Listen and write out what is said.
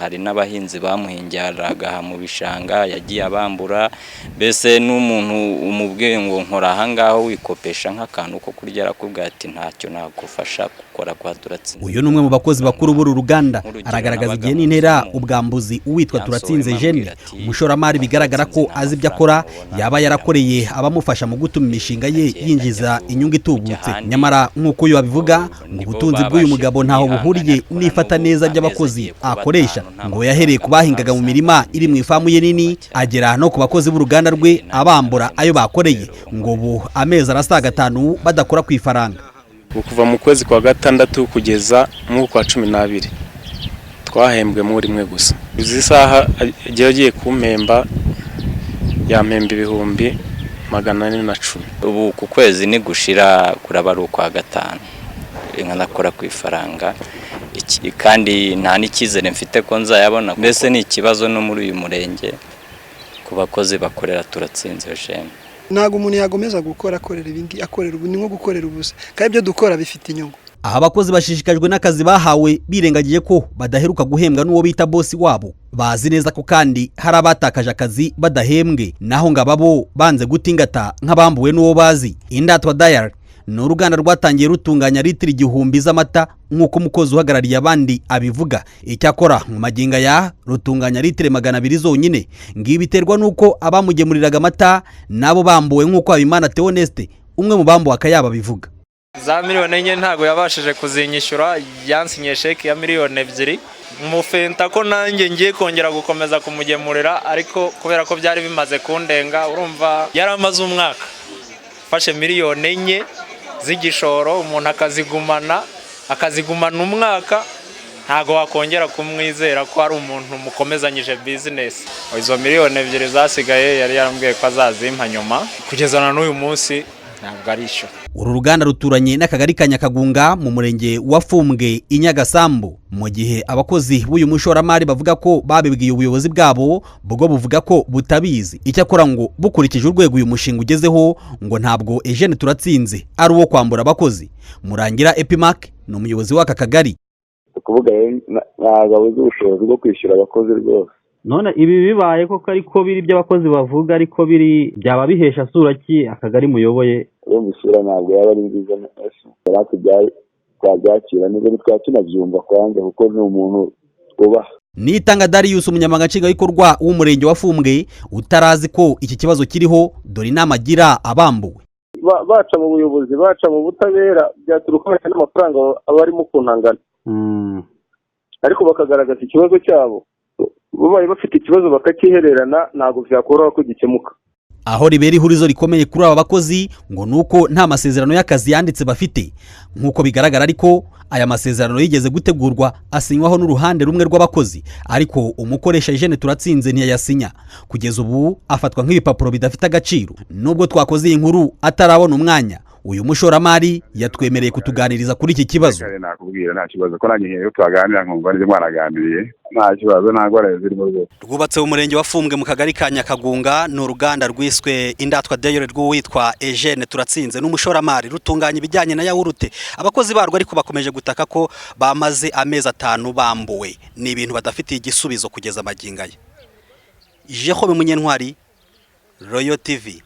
hari n'abahinzi bamuhingiraga mu bishanga yagiye abambura, mbese n'umuntu umubwiye ngo nkora aha ngaho wikopesha nk'akantu ko kurya arakubwira ati ntacyo nagufasha gukora kwa Turatsinze. Uyu numwe mu bakozi bakuru b'uru ruganda aragaragaza igihe n'intera ubwambuzi uwitwa Turatsinze Jeanne, umushoramari bigaragara ko azi ibyo akora, yaba yarakoreye abamufasha mu gutuma imishinga ye yinjiza inyungu itubutse. Nyamara nk'uko uyu abivuga ngo ubutunzi bw'uyu mugabo ntaho buhuriye n'ifata neza ry'abakozi akoresha, ngo yahereye ku bahingaga mu mirima iri mu ifamu ye nini agera no ku bakozi b'uruganda rwe abambura ayo bakoreye, ngo ubu amezi arasaga 5 badakora ku ifaranga. Kuva mu kwezi kwa gatandatu kugeza mu kwa 12 twahembwe muri rimwe gusa. Izi saha agiye kumpemba yampemba 410. Ubu ku kwezi ni gushira kuraba ari ukwa 5 nkakora ku ifaranga, kandi nta n'ikizere mfite ko nzayabona. Mbese ni ikibazo no muri uyu murenge ku bakozi bakorera Turatsinze Jeanne. Ntago umuntu yagomeza gukora akorera ibingi akorera ubu, ni nko gukorera ubusa, kandi ibyo dukora bifite inyungu. Aha abakozi bashishikajwe n'akazi bahawe birengagije ko badaheruka guhembwa n'uwo bita boss wabo. Bazi neza ko kandi hari abatakaje akazi badahembwe, naho ngababo banze gutingata nk'abambuwe n'uwo bazi. Indatwa Diary ni uruganda rwatangiye rutunganya litiro 1000 z'amata nk'uko umukozi uhagarariye abandi abivuga. Icyakora mu maginga ya rutunganya litiro 200 zonyine, ngibiterwa nuko abamugemuriraga amata nabo bambuwe nk'uko Habimana Theoneste umwe mu bambuwe akayaba bivuga. Za miliyoni enye ntago yabashije kuzinyishyura, yansinye sheki ya miliyoni 2. Mufenta ko nanjye ngiye kongera gukomeza kumugemurira, ariko kubera ko byari bimaze kundenga, urumva yaramaze umwaka fashe miliyoni enye z'igishoro, umuntu akazigumana umwaka, ntago wakongera kumwizera ko ari umuntu mukomezanyije business. Izo miliyoni 2 zasigaye yari yarambwiye ko azazimpa nyuma, kugeza na n'uyu munsi ntabwo ari cyo. Uru ruganda ruturanye n'akagari ka Nyakagunga mu murenge wa Fumbwe i Nyagasambu, mu gihe abakozi b'uyu mushoramari bavuga ko babibwiye ubuyobozi bwabo bwo buvuga ko butabizi. Icyakora ngo bukurikije urwego uyu mushinga ugezeho ngo ntabwo Jeanne Turatsinze ari uwo kwambura abakozi. Murangira Epimac ni umuyobozi w'aka kagari. Kuvuga ntabwo uzi ubushobozi bwo kwishyura abakozi rwose. None ibi bibaye ko ariko biri by'abakozi bavuga, ariko biri byaba bihesha sura ki akagari muyoboye? Iyo musura ntabwo yaba ari nziza nese. Twabyakira nibwo twatunabyumva kwanze kuko ni umuntu ubaha. Nitanga Darius umunyamabanga nshingwabikorwa w'umurenge wa Fumbwe utarazi ko iki kibazo kiriho, dore inama agira abambuwe. Baca mu buyobozi, baca mu butabera, byaturuka n'amafaranga abari mu kuntangana. Ariko bakagaragaza ikibazo cyabo, babaye bafite ikibazo bakakihererana, ntabwo byakoroha ko gikemuka. Aho ribera ihurizo rikomeye kuri aba bakozi ngo nuko nta masezerano y'akazi yanditse bafite, nk'uko bigaragara. Ariko aya masezerano yigeze gutegurwa asinywaho n'uruhande rumwe rw'abakozi, ariko umukoresha Jeanne Turatsinze ntiyayasinya. Kugeza ubu afatwa nk'ibipapuro bidafite agaciro. Nubwo twakoze iyi nkuru atarabona umwanya, uyu mushoramari yatwemereye kutuganiriza kuri iki kibazo. Nakubwira nta kibazo ko nanjye iyo twaganira nkumva nje mwaraganiriye, nta kibazo ntabwo zirimo rwose. Rwubatse mu murenge wa Fumbwe mu kagari ka Nyakagunga, ni uruganda rwiswe Indatwa Diary rw'uwitwa Jeanne Turatsinze n'umushoramari, rutunganya ibijyanye na yawurute. Abakozi barwo ariko bakomeje gutaka ko bamaze amezi 5 bambuwe, ni ibintu badafitiye igisubizo kugeza maginga ye. Jehobe Munyentwari, Royal TV.